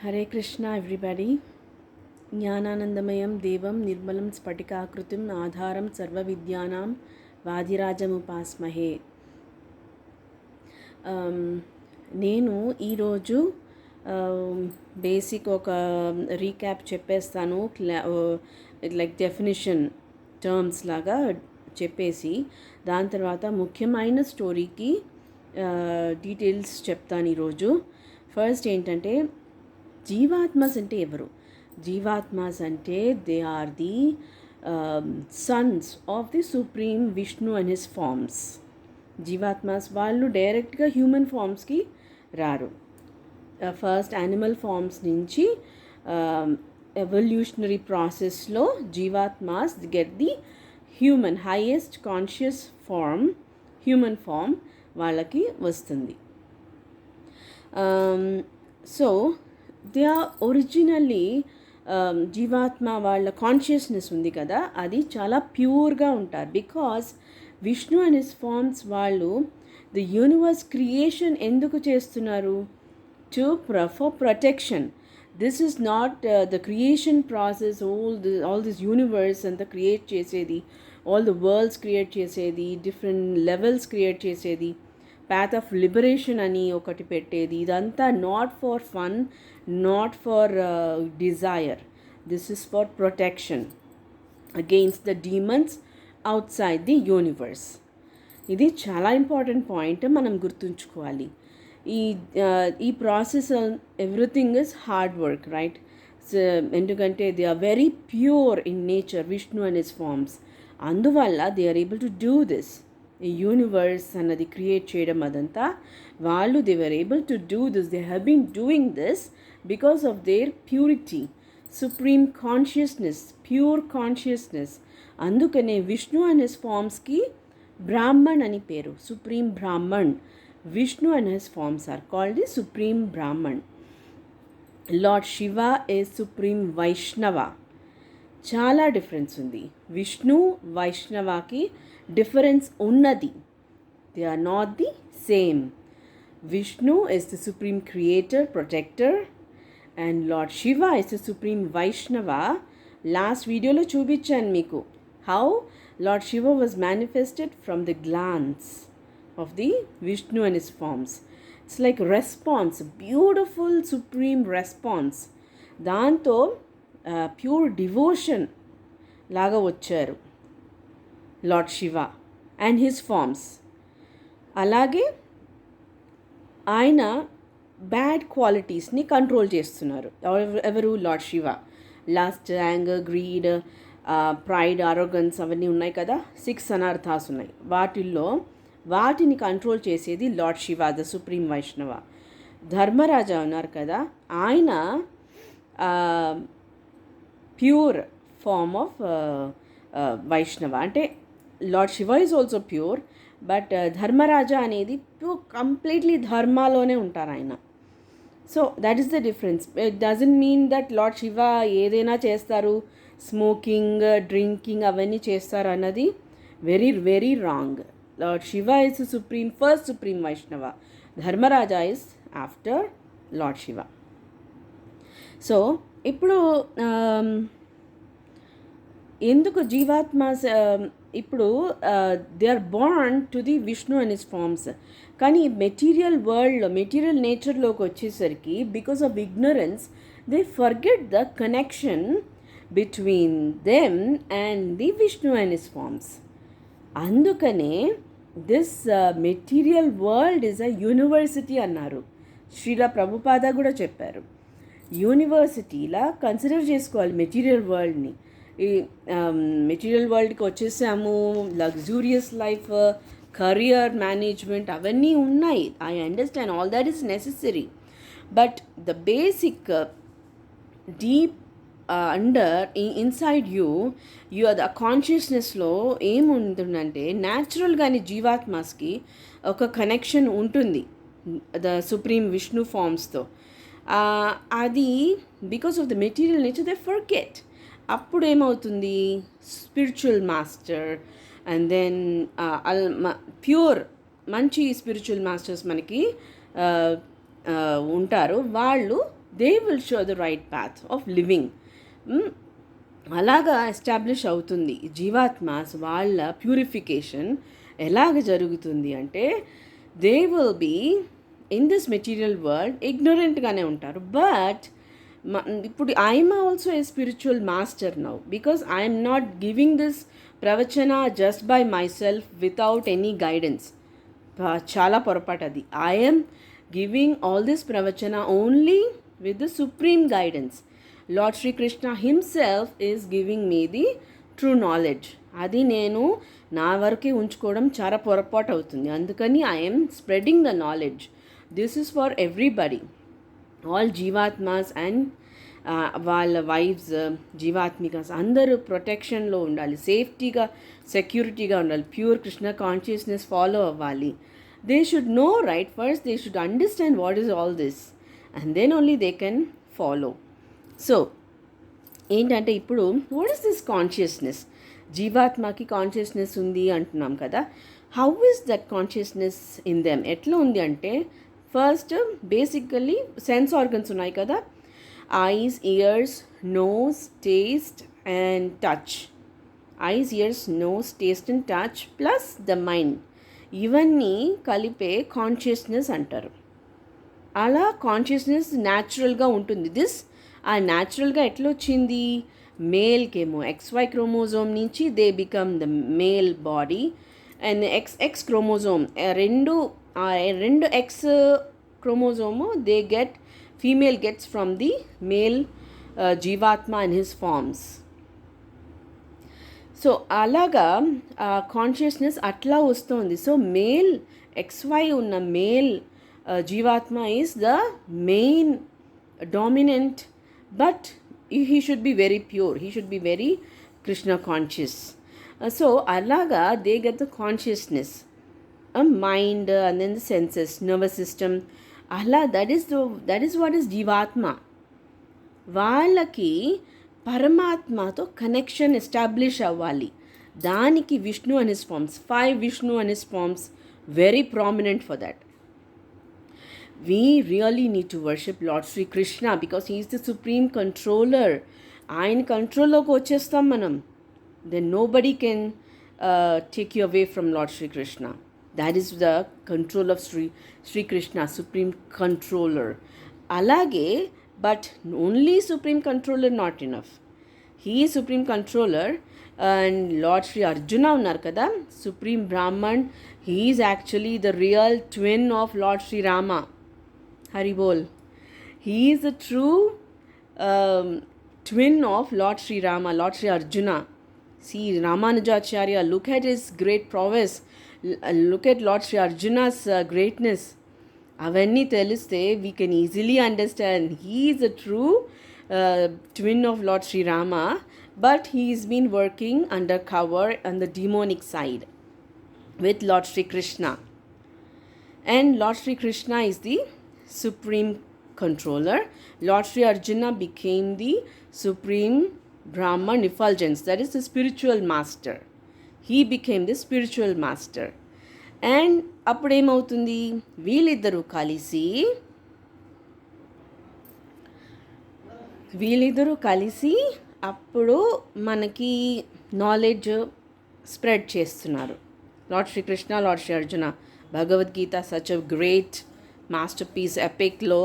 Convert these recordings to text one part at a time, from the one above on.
Hare Krishna everybody. జ్ఞానానందమయం దేవం నిర్మలం స్ఫటికాకృతిం ఆధారం సర్వవిద్యానాం వాదిరాజముపాస్మహే. నేను ఈరోజు బేసిక్ ఒక రీక్యాప్ చెప్పేస్తాను, లైక్ డెఫినిషన్ టర్మ్స్ లాగా చెప్పేసి దాని తర్వాత ముఖ్యమైన స్టోరీకి డీటెయిల్స్ చెప్తాను ఈరోజు. ఫస్ట్ ఏంటంటే, జీవాత్మస్ అంటే ఎవరు? జీవాత్మాస్ అంటే they are the sons of the supreme Vishnu and his forms. జీవాత్మాస్ వాళ్ళు డైరెక్ట్గా హ్యూమన్ ఫార్మ్స్కి రారు. ఫస్ట్ యానిమల్ ఫార్మ్స్ నుంచి ఎవల్యూషనరీ ప్రాసెస్లో జీవాత్మాస్ get the human highest conscious form, human form వాళ్ళకి వస్తుంది. సో దే ఆర్ ఒరిజినల్లీ జీవాత్మ వాళ్ళ కాన్షియస్నెస్ ఉంది కదా, అది చాలా ప్యూర్గా ఉంటారు. Because Vishnu and his forms వాళ్ళు ద యూనివర్స్ క్రియేషన్ ఎందుకు చేస్తున్నారు? For protection. This is not the creation process, all this universe అంతా క్రియేట్ చేసేది, ఆల్ ద వరల్డ్స్ క్రియేట్ చేసేది, డిఫరెంట్ లెవెల్స్ క్రియేట్ చేసేది, పాత్ ఆఫ్ లిబరేషన్ అని ఒకటి పెట్టేది, ఇదంతా not for fun, not for desire. This is for protection against the demons outside the universe. ఇది చాలా ఇంపార్టెంట్ పాయింట్, మనం గుర్తుంచుకోవాలి. ఈ process everything is hard work, right? ఎందుకంటే they are very pure in nature, Vishnu and his forms. అందువల్ల they are able to do this. ఈ universe అన్నది create చేయడం అదంతా వాళ్ళు they were able to do this. They have been doing this because of their purity, supreme consciousness, pure consciousness. అందుకనే Vishnu and his ఫార్మ్స్కి బ్రాహ్మణ్ అని పేరు, supreme Brahman. Vishnu and his forms are called the supreme Brahman. Lord Shiva is supreme Vaishnava. చాలా difference ఉంది. విష్ణు వైష్ణవకి difference ఉన్నది. They are not the same. Vishnu is the supreme creator, protector, and lord Shiva is the supreme Vaishnava. Last వీడియోలో చూపించాను మీకు how lord Shiva was manifested from the glance of the Vishnu and his forms. It's like response, beautiful supreme response. దాంతో pure devotion లాగా వచ్చారు lord Shiva and his forms. అలాగే ఆయన bad క్వాలిటీస్ని control చేస్తున్నారు. ఎవరు? Lord Shiva. Lust anger, greed, pride, arrogance అవన్నీ ఉన్నాయి కదా, 6 అనర్థాస్ ఉన్నాయి. వాటిని కంట్రోల్ చేసేది lord Shiva, the supreme Vaishnava. Dharmaraja ఉన్నారు కదా, ఆయన ప్యూర్ ఫార్మ్ ఆఫ్ వైష్ణవ. అంటే lord Shiva is also pure, but Dharmaraja అనేది కంప్లీట్లీ ధర్మాలోనే ఉంటారు ఆయన. So that is the difference. It doesn't mean that lord Shiva ఏదైనా చేస్తారు, స్మోకింగ్, డ్రింకింగ్ అవన్నీ చేస్తారు అన్నది very very wrong. Lord Shiva is supreme, first supreme Vaishnava. Dharmaraja is after lord Shiva. So ఇప్పుడు ఎందుకు జీవాత్మాస్ ఇప్పుడు they are born to the Vishnu and his forms. కానీ మెటీరియల్ వరల్డ్లో, మెటీరియల్ నేచర్లోకి వచ్చేసరికి because of ignorance they forget the connection between them and the Vishnu and his forms. అందుకనే this material world is a university అన్నారు. శ్రీల ప్రభుపాద కూడా చెప్పారు, యూనివర్సిటీలా కన్సిడర్ చేసుకోవాలి material వరల్డ్ని. ఈ మెటీరియల్ వరల్డ్కి వచ్చేసాము, లగ్జూరియస్ లైఫ్, కెరియర్ మేనేజ్మెంట్ అవన్నీ ఉన్నాయి. I understand all that is necessary, but the basic deep under inside you the కాన్షియస్నెస్లో ఏముంటుందంటే న్యాచురల్గానే జీవాత్మాస్కి ఒక కనెక్షన్ ఉంటుంది ద సుప్రీం విష్ణు ఫార్మ్స్తో. అది because of the material nature they forget. అప్పుడు ఏమవుతుంది, spiritual master and then pure మంచి స్పిరిచువల్ మాస్టర్స్ మనకి ఉంటారు. వాళ్ళు they will show the right path of living. అలాగా ఎస్టాబ్లిష్ అవుతుంది జీవాత్మాస్ వాళ్ళ ప్యూరిఫికేషన్. ఎలాగ జరుగుతుంది అంటే they will be in this material world ఇగ్నోరెంట్గానే ఉంటారు. బట్ ఇప్పుడు I'm also a spiritual master now, because I'm not giving this ప్రవచన just by myself without any guidance. చాలా పొరపాటు అది. ఐఎమ్ గివింగ్ ఆల్ దిస్ ప్రవచన only with the supreme guidance. Lord Srikrishna himself is giving me the true knowledge. అది నేను నా వరకే ఉంచుకోవడం చాలా పొరపాటు అవుతుంది. అందుకని I'm spreading the knowledge. This is for everybody, all జీవాత్మాస్ అండ్ వాళ్ళ వైఫ్స్, జీవాత్మికాస్ అందరూ ప్రొటెక్షన్లో ఉండాలి, సేఫ్టీగా సెక్యూరిటీగా ఉండాలి, ప్యూర్ కృష్ణ కాన్షియస్నెస్ ఫాలో అవ్వాలి. They should know right. First they should understand what is all this and then only they can follow. So ఏంటంటే ఇప్పుడు వాట్ ఈస్ దిస్ కాన్షియస్నెస్? జీవాత్మకి కాన్షియస్నెస్ ఉంది అంటున్నాం కదా. How is that consciousness in them? ఎట్లా ఉంది అంటే ఫస్ట్ బేసికల్లీ సెన్స్ ఆర్గన్స్ ఉన్నాయి కదా, eyes, ears, nose, taste and touch. Eyes, ears, nose, taste and touch plus the mind, ఇవన్నీ కలిపే కాన్షియస్నెస్ అంటారు. అలా కాన్షియస్నెస్ న్యాచురల్గా ఉంటుంది. ఆ న్యాచురల్గా ఎట్లా వచ్చింది? మేల్కేమో XY క్రోమోజోమ్ నుంచి they become the male body and XX chromosome రెండు X chromosome they get, female gets from the male జీవాత్మ అండ్ హిస్ ఫార్మ్స్. సో అలాగా కాన్షియస్నెస్ అట్లా వస్తుంది. సో మేల్ XY ఉన్న మేల్ జీవాత్మ is the main dominant, but he should be very pure, he should be very Krishna conscious. So alaga they get the consciousness, a mind, and then the senses, nervous system. That is what is jivatma. వాళ్ళకి పరమాత్మతో connection establish అవ్వాలి. దానికి Vishnu and his forms, 5 Vishnu and his forms very prominent for that. We really need to worship Lord Sri Krishna because he is the supreme controller. ఆయన కంట్రోల్లోకి వచ్చేస్తాం మనం, then nobody can take you away from Lord Sri Krishna. That is the control of Sri Krishna, supreme controller. Alage, but only supreme controller not enough. He is supreme controller and Lord Sri Arjuna unnar kada, supreme Brahman. He is actually the real twin of Lord Sri Rama. Hari Bol. He is the true twin of Lord Sri Rama, Lord Sri Arjuna. See, Ramanujacharya, look at his great prowess. Look at Lord Sri Arjuna's greatness. Avanni teliste, we can easily understand. He is the true twin of Lord Sri Rama, but he's been working undercover on the demonic side with Lord Sri Krishna. And Lord Sri Krishna is the supreme controller. Lord Sri Arjuna became the supreme Brahman effulgence, that is the spiritual master. He became the spiritual master. And అప్పుడు ఏమవుతుంది? వీళ్ళిద్దరూ కలిసి అప్పుడు మనకి knowledge spread చేస్తున్నారు. Lord Shri Krishna, lord Shri Arjuna. Bhagavad Gita such a great masterpiece, epic lo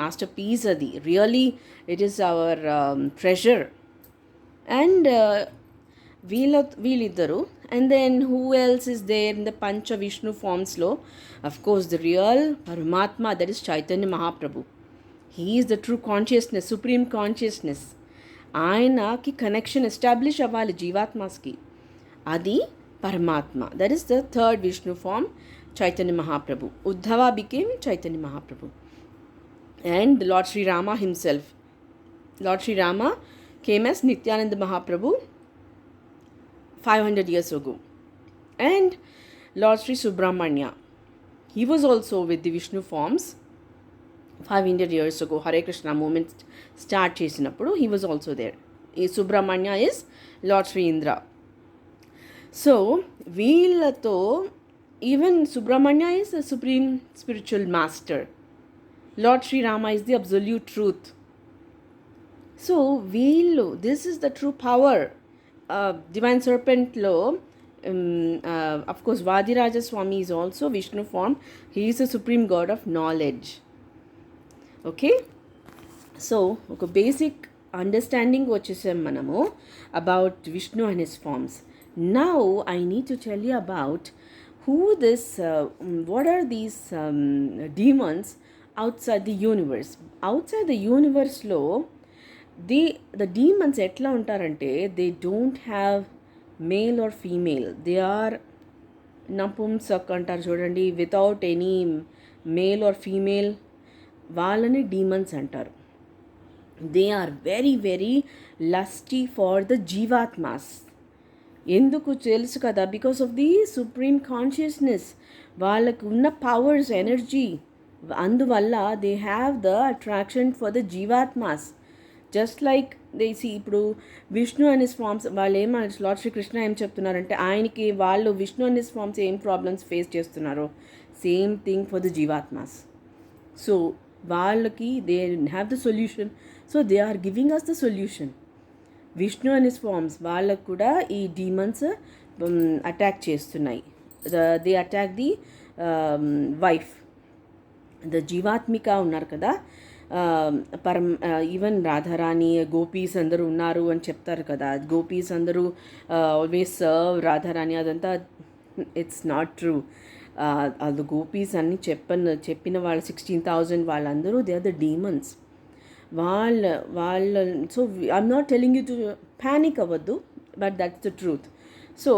masterpiece adi, really it is our treasure. And veeliddaru, and then who else is there in the Pancha Vishnu forms lo? Of course the real Paramatma, that is Chaitanya Mahaprabhu. He is the true consciousness, supreme consciousness. Ayanaki connection establish avali jivatmas ki, adi Paramatma. That is the third Vishnu form, Chaitanya Mahaprabhu. Uddhava became Chaitanya Mahaprabhu. And Lord Sri Rama himself. Lord Sri Rama came as Nityananda Mahaprabhu 500 years ago. And Lord Sri Subramanya, he was also with the Vishnu forms 500 years ago. Hare Krishna movement start chesinappudu he was also there. Subramanya is Lord Sri Indra. So వీళ్ళతో, even Subramanya is a supreme spiritual master. Lord Sri Rama is the absolute truth. So, this is the true power. Divine Serpent Law, of course, Vadiraja Swami is also Vishnu form. He is the supreme god of knowledge. Okay? So ఒక basic understanding వచ్చేసాం మనము about Vishnu and his forms. Now I need to tell you about who this what are these demons outside the universe. Outside the యూనివర్స్లో the demons ఎట్లా ఉంటారంటే they don't have male or female. They are నపుంసక్ అంటారు చూడండి, without any male or female, వాళ్ళని demons అంటారు. They are very very lusty for the జీవాత్మాస్. ఎందుకు తెలుసు కదా, because of the supreme consciousness. వాళ్ళకు ఉన్న పవర్స్, ఎనర్జీ, అందువల్ల they have the attraction for the జీవాత్మాస్. జస్ట్ లైక్ దే సి ఇప్పుడు విష్ణు అండ్ హిస్ ఫార్మ్స్ వాళ్ళు లార్డ్ శ్రీకృష్ణ ఏం చెప్తున్నారంటే ఆయనకి వాళ్ళు విష్ణు అండ్ హిస్ ఫార్మ్స్ ఏం ప్రాబ్లమ్స్ ఫేస్ చేస్తున్నారో సేమ్ థింగ్ ఫర్ ద జీవాత్మాస్. సో వాళ్ళకి they have the solution. So they are giving us the solution. Vishnu and his forms వాళ్ళకు కూడా ఈ డీమన్స్ అటాక్ చేస్తున్నాయి. They attack the wife. The జీవాత్మిక ఉన్నారు కదా, ఈవెన్ రాధారాణి, గోపీస్ అందరూ ఉన్నారు అని చెప్తారు కదా. గోపీస్ అందరూ ఆల్వేస్ సర్వ్ రాధారాణి, అదంతా ఇట్స్ నాట్ ట్రూ. అది గోపీస్ అన్ని చెప్పిన వాళ్ళు 16,000 వాళ్ళందరూ దే ఆర్ ద డీమన్స్. వాళ్ళ so I'm not telling you to panic అవ్వద్దు, but that's the truth. So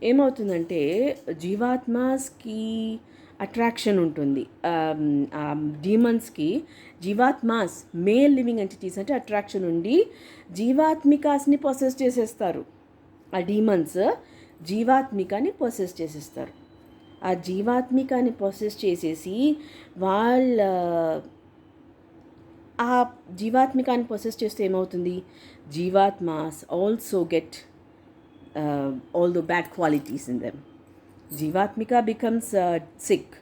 ఏమవుతుందంటే జీవాత్మాస్కి అట్రాక్షన్ ఉంటుంది. డీమన్స్కి జీవాత్మాస్, మేల్ లివింగ్ ఎంటిటీస్ అంటే అట్రాక్షన్ ఉండి జీవాత్మికాస్ని పొసెస్ చేసేస్తారు. ఆ డీమన్స్ జీవాత్మికాని పొసెస్ చేసేస్తారు. ఆ జీవాత్మికాని పొసెస్ చేసేసి ఆ జీవాత్మికాన్ని పొసెస్ చేస్తే ఏమవుతుంది, జీవాత్మాస్ also get all the bad qualities in them. జీవాత్మిక బికమ్స్ సిక్.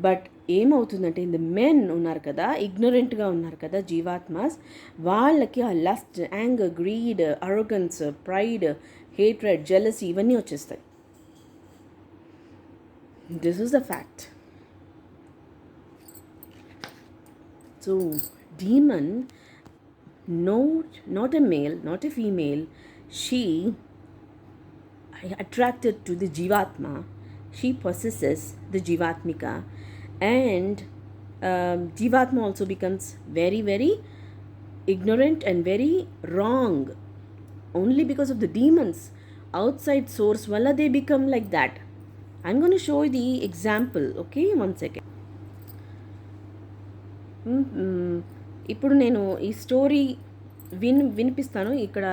బట్ ఏమవుతుందంటే ఇన్ ద మెన్ ఉన్నారు కదా, ఇగ్నోరెంట్గా ఉన్నారు కదా జీవాత్మాస్, వాళ్ళకి ఆ lust, anger, greed, arrogance, pride, hatred, jealousy ఇవన్నీ వచ్చేస్తాయి. This is the fact. So demon, not a male, not a female, she attracted to the jivatma, she possesses the jivatmika, and jivatma also becomes very very ignorant and very wrong only because of the demons outside source wala they become like that. I'm going to show you the example. Okay, one second. ఇప్పుడు నేను ఈ story వినిపిస్తాను ఇక్కడ.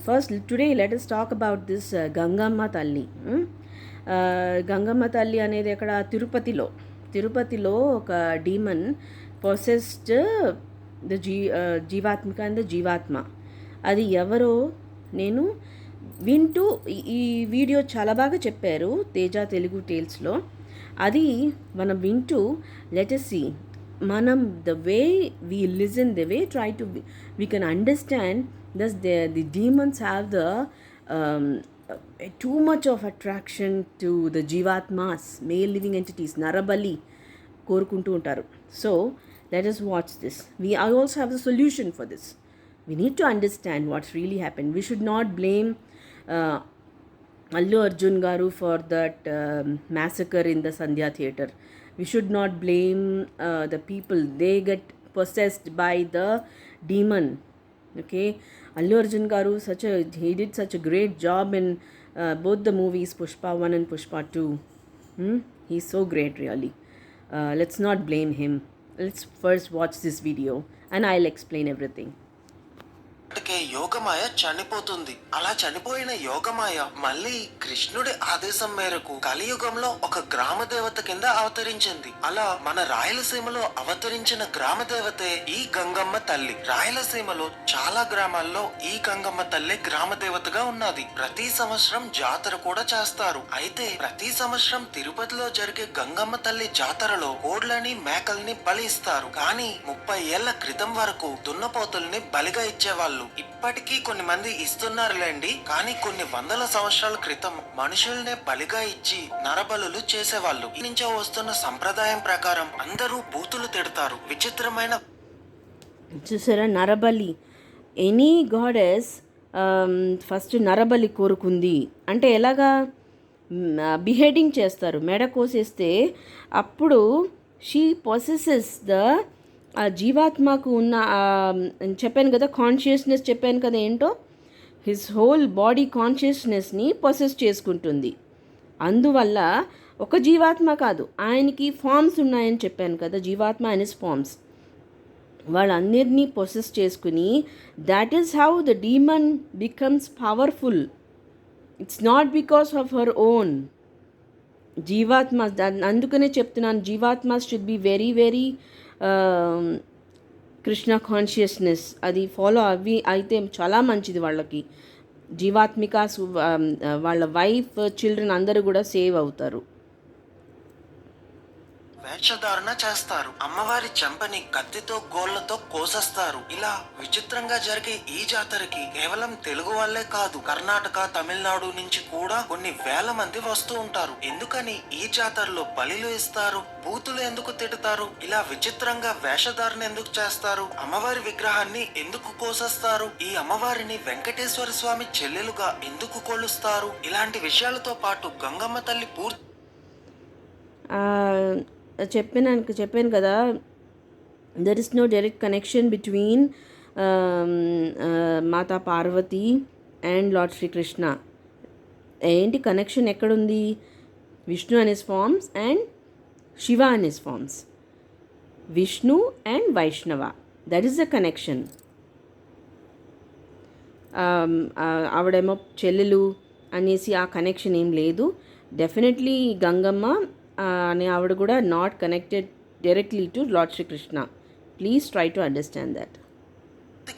First today let us talk about this Gangamma తల్లి. గంగమ్మ తల్లి అనేది అక్కడ తిరుపతిలో ఒక డీమన్ పొసెస్డ్ ద జీవాత్మిక అండ్ ద జీవాత్మ. అది ఎవరో నేను వింటూ ఈ వీడియో చాలా బాగా చెప్పారు తేజ తెలుగు టేల్స్లో. అది మనం వింటూ let us see. Manam, the way we listen, the way we can understand that the demons have the too much of attraction to the jivatmas, male living entities, narabali korukuntu untaru. So let us watch this. I also have the solution for this. We need to understand what's really happened. We should not blame Allu Arjun garu for that massacre in the Sandhya theatre. We should not blame the people. They get possessed by the demon. Okay, Allu Arjun garu he did such a great job in both the movies, Pushpa 1 and Pushpa 2. He's so great, really. Let's not blame him. Let's first watch this video and I'll explain everything. के యోగమాయ చనిపోతుంది. అలా చనిపోయిన యోగమాయ మళ్ళీ కృష్ణుడి ఆదేశం మేరకు కలియుగంలో ఒక గ్రామ దేవత కింద అవతరించింది. అలా మన రాయలసీమలో అవతరించిన గ్రామ దేవతే ఈ గంగమ్మ తల్లి. రాయలసీమలో చాలా గ్రామాల్లో ఈ గంగమ్మ తల్లి గ్రామ దేవతగా ఉన్నది. ప్రతి సంవత్సరం జాతర కూడా చేస్తారు. అయితే ప్రతి సంవత్సరం తిరుపతిలో జరిగే గంగమ్మ తల్లి జాతరలో కోడ్లని మేకల్ని బలి ఇస్తారు. కానీ 30 ఏళ్ల క్రితం వరకు దున్నపోతుల్ని బలిగా ఇచ్చేవాళ్ళు. ఇప్పటికీ కొన్ని మంది ఇస్తున్నారులేండి. కానీ కొన్ని వందల సంవత్సరాల క్రితం మనుషుల్నే బలిగా ఇచ్చి నరబలులు చేసేవాళ్ళు. ఈ నుంచే వస్తున్న సంప్రదాయం ప్రకారం అందరూ బూతులు తిడతారు. విచిత్రమైన చూసారా, నరబలి. ఎనీ గాడెస్ ఫస్ట్ నరబలి కోరుకుంది అంటే ఎలాగా? బిహేడింగ్ చేస్తారు, మెడ కోసేస్తే అప్పుడు షీ పొసెసెస్ ద జీవాత్మకు ఉన్న చెప్పాను కదా, కాన్షియస్నెస్ చెప్పాను కదా ఏంటో, హిస్ హోల్ బాడీ కాన్షియస్నెస్ని పొసెస్ చేసుకుంటుంది. అందువల్ల ఒక జీవాత్మ కాదు, ఆయనకి ఫామ్స్ ఉన్నాయని చెప్పాను కదా, జీవాత్మ అండ్ హిస్ ఫామ్స్, వాళ్ళందరినీ పొసెస్ చేసుకుని, that is how the demon becomes powerful. It's not because of her own. జీవాత్మ, అందుకనే చెప్తున్నాను, జీవాత్మ should be very very Krishna consciousness అది ఫాలో అవి అయితే చాలా మంచిది. వాళ్ళకి జీవాత్మిక వాళ్ళ వైఫ్, చిల్డ్రన్ అందరూ కూడా సేవ్ అవుతారు. వేషధారణ చేస్తారు. అమ్మవారి చెంపని కత్తితో గోళ్లతో కోసేస్తారు. ఇలా విచిత్రంగా జరిగే ఈ జాతరకి కేవలం తెలుగు వాళ్ళే కాదు, కర్ణాటక, తమిళనాడు నుంచి కూడా కొన్ని వేల మంది వస్తూ ఉంటారు. ఎందుకని ఈ జాతరలో బలిలు ఇస్తారు, బూతులు ఎందుకు తిడతారు, ఇలా విచిత్రంగా వేషధారణ ఎందుకు చేస్తారు, అమ్మవారి విగ్రహాన్ని ఎందుకు కోసేస్తారు, ఈ అమ్మవారిని వెంకటేశ్వర స్వామి చెల్లెలుగా ఎందుకు కొలుస్తారు, ఇలాంటి విషయాలతో పాటు గంగమ్మ తల్లి చెప్పాను కదా, there is no direct connection between Mata Parvati and lord Shri Krishna. ఏంటి కనెక్షన్ ఎక్కడుంది? Vishnu and his forms and Shiva and his forms, Vishnu and Vaishnava, that is the connection. ఆవిడేమో చెల్లెలు అనేసి ఆ కనెక్షన్ ఏం లేదు. డెఫినెట్లీ గంగమ్మ అనే ఆవిడ కూడా not connected directly to lord Shri Krishna. Please try to understand that.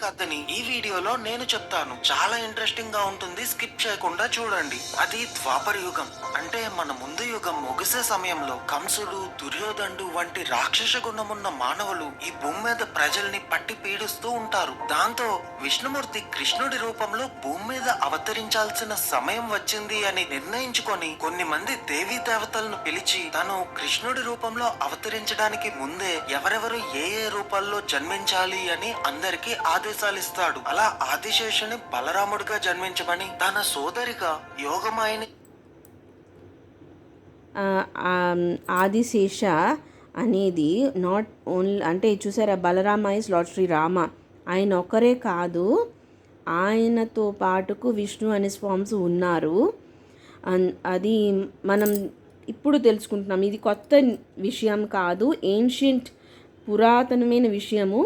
కథని ఈ వీడియోలో నేను చెప్తాను. చాలా ఇంట్రెస్టింగ్ గా ఉంటుంది, స్కిప్ చేయకుండా చూడండి. అది ద్వాపర యుగం, అంటే మన ముందు యుగం ముగిసే సమయంలో కంసుడు, దుర్యోధనుడు వంటి రాక్షస గుణమున్న మానవులు ఈ భూమి మీద ప్రజల్ని పట్టి పీడిస్తూ ఉంటారు. దాంతో విష్ణుమూర్తి కృష్ణుడి రూపంలో భూమి మీద అవతరించాల్సిన సమయం వచ్చింది అని నిర్ణయించుకొని కొన్ని మంది దేవీ దేవతలను పిలిచి తను కృష్ణుడి రూపంలో అవతరించడానికి ముందే ఎవరెవరు ఏ ఏ రూపాల్లో జన్మించాలి అని అందరికీ ఆదేశాలు ఇస్తాడు. అలా ఆదిశేషుని బలరాముడిగా జన్మించమని, తన సోదరిగా యోగమాయని ఆదిశేష అనేది నాట్ ఓన్లీ అంటే చూసారా, బలరామ ఇస్ లార్డ్ శ్రీరామ. ఆయన ఒకరే కాదు, ఆయనతో పాటుకు విష్ణు అనే ఫామ్స్ ఉన్నారు. అది మనం ఇప్పుడు తెలుసుకుంటున్నాం. ఇది కొత్త విషయం కాదు, ఏన్షియంట్ పురాతనమైన విషయము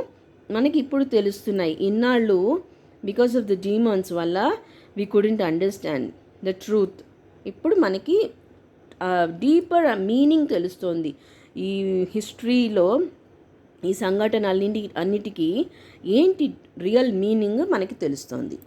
మనకి ఇప్పుడు తెలుస్తున్నాయి. ఇన్నాళ్ళు బికాస్ ఆఫ్ ద డీమన్స్ వల్ల we couldn't understand the truth. ఇప్పుడు మనకి డీపర్ మీనింగ్ తెలుస్తోంది. ఈ హిస్టరీలో ఈ సంఘటన అన్నిటికీ ఏంటి రియల్ మీనింగ్ మనకి తెలుస్తోంది.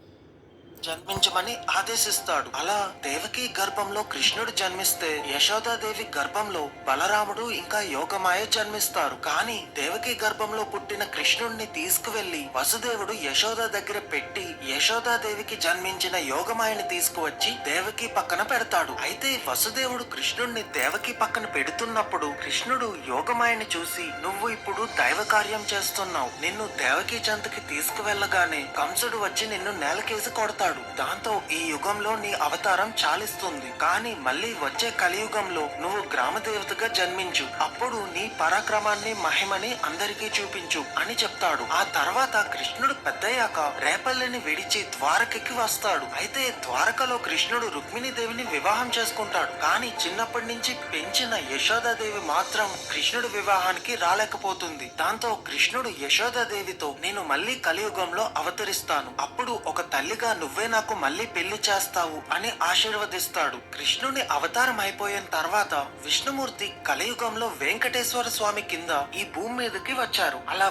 జన్మించమని ఆదేశిస్తాడు. అలా దేవకి గర్భంలో కృష్ణుడు జన్మిస్తే యశోదాదేవి గర్భంలో బలరాముడు ఇంకా యోగమాయ జన్మిస్తారు. కానీ దేవకి గర్భంలో పుట్టిన కృష్ణుడిని తీసుకువెళ్లి వసుదేవుడు యశోద దగ్గర పెట్టి యశోదాదేవికి జన్మించిన యోగమాయని తీసుకువచ్చి దేవకి పక్కన పెడతాడు. అయితే వసుదేవుడు కృష్ణుడిని దేవకి పక్కన పెడుతున్నప్పుడు కృష్ణుడు యోగమాయని చూసి, నువ్వు ఇప్పుడు దైవ కార్యం చేస్తున్నావు, నిన్ను దేవకి చెంతకి తీసుకువెళ్ళగానే కంసుడు వచ్చి నిన్ను నేలకేసి కొడతాడు. చెప్తాడు. దాంతో ఈ యుగంలో నీ అవతారం చాలిస్తుంది, కానీ మళ్ళీ వచ్చే కలియుగంలో నువ్వు గ్రామ దేవతగా జన్మించు. అప్పుడు నీ పరాక్రమాన్ని మహిమని అందరికీ చూపించు అని చెప్తాడు. ఆ తర్వాత కృష్ణుడు పెద్దయ్యాక రేపల్లిని విడిచి ద్వారకకి వస్తాడు. అయితే ద్వారకలో కృష్ణుడు రుక్మిణీదేవిని వివాహం చేసుకుంటాడు. కానీ చిన్నప్పటి నుంచి పెంచిన యశోదాదేవి మాత్రం కృష్ణుడి వివాహానికి రాలేకపోతుంది. దాంతో కృష్ణుడు యశోదాదేవితో నేను మళ్ళీ కలియుగంలో అవతరిస్తాను, అప్పుడు ఒక తల్లిగా నువ్వే నాకు మళ్ళీ పెళ్లి చేస్తావు అని ఆశీర్వదిస్తాడు. కృష్ణుని అవతారం అయిపోయిన తర్వాత విష్ణుమూర్తి కలియుగంలో వెంకటేశ్వర స్వామి కింద ఈ భూమి మీదకి వచ్చారు. అలా